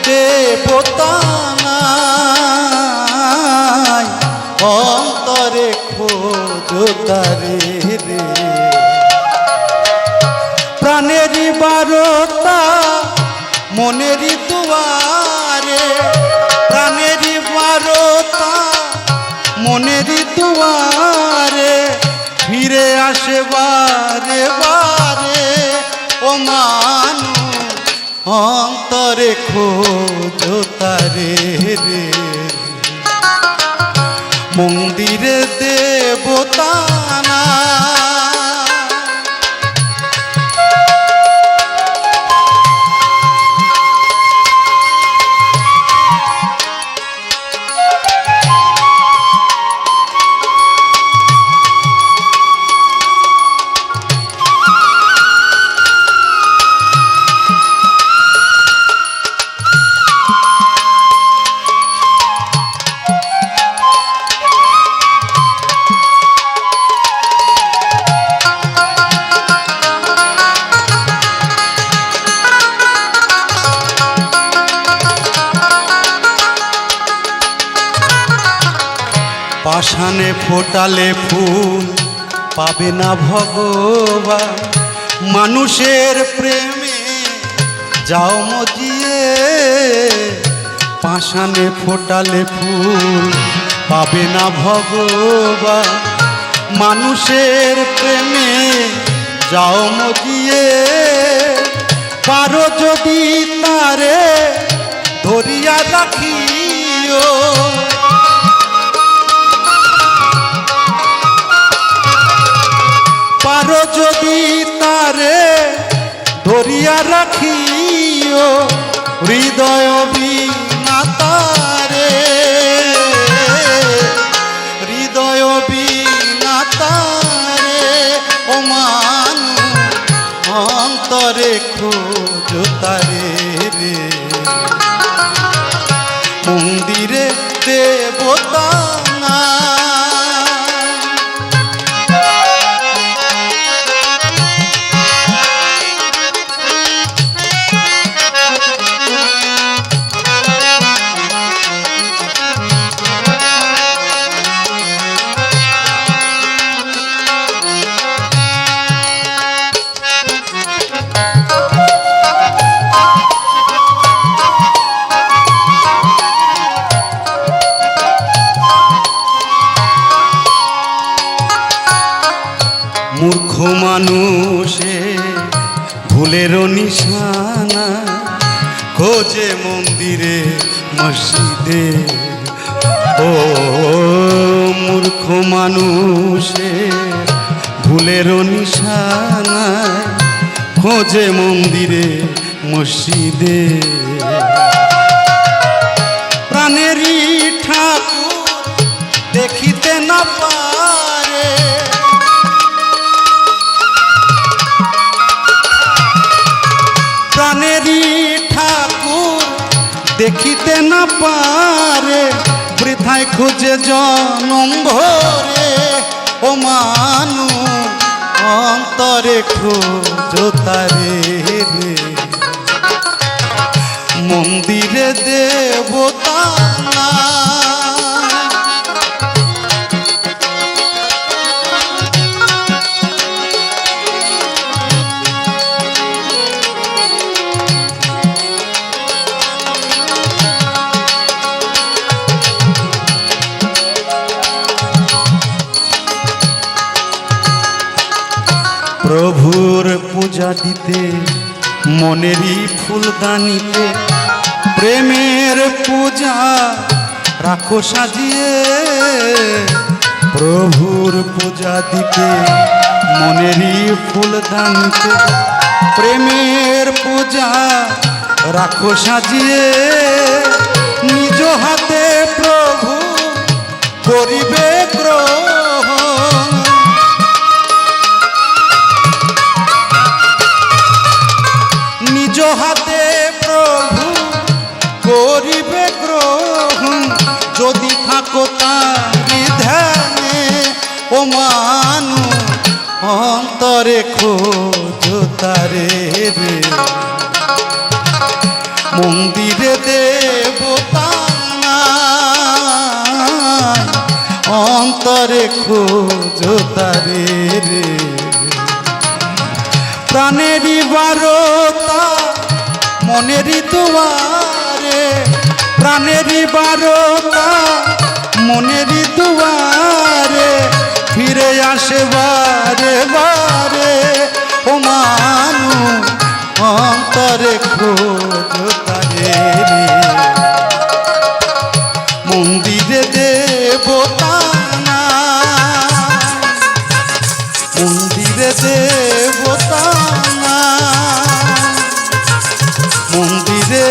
দেবতা নাই, অন্তরে খোঁজো তারে রে। প্রাণেরই বারতা মনেরই দুয়ারে, প্রাণেরই বারতা মনেরই দুয়ারে, ফিরে আসে বারে বারে। ও মানু অন্তরে খোঁজো তারে রে। মন্দিরে দেবতা না, পাষাণে ফোটালে ফুল পাবে না ভগবান, মানুষের প্রেমে যাও মজিয়ে। পাষাণে ফোটালে ফুল পাবে না ভগবান, মানুষের প্রেমে যাও মজিয়ে। পারো যদি তারে ধরিয়া রাখিও, পারো যদি তারে ধরিয়া রাখিও, হৃদয় বিনা তারে, হৃদয় বিনা তারে। ও মানু অন্তরে খোঁজো তারে রে। মন্দিরে দেবতা না, মূর্খ মানুষে ভুলের নিশানা, খোঁজে মন্দিরে মসজিদে। ও মূর্খ মানুষে ভুলের নিশানা, খোঁজে মন্দিরে মসজিদে। প্রাণেরই ঠাকুর দেখিতে না পারে, প্রাণেরই ঠাকুর দেখিতে না পারে, বৃথায় খুঁজে জনম ভরে। ও মানু অন্তরে খোঁজো তারে রে। মন্দিরে দেবতা না, প্রভুর পূজা দিতে মনেরই ফুলদানিতে, প্রেমের পূজা রাখো সাজিয়ে। প্রভুর পূজা দিতে মনেরই ফুলদানিতে, প্রেমের পূজা রাখো সাজিয়ে। নিজ হাতে প্রভু করিবে গ্রহণ, নিজ হাতে প্রভু করিবে গ্রহণ। যদি থাকো তারি ধ্যানে, ও মানু অন্তরে খোঁজো তারে রে। মন্দিরে দেবতা নাই, অন্তরে খোঁজো তারে রে। প্রাণেরই বারতা মনেরই দুয়ারে, প্রাণেরই বারতা মনেরই দুয়ারে, ফিরে আসে বারে বারে ও মানুষ অন্তরে খোঁজো তারে রে। মন্দিরে দেবতা নাই, মন্দিরে দেবতা নাই, মন্দিরে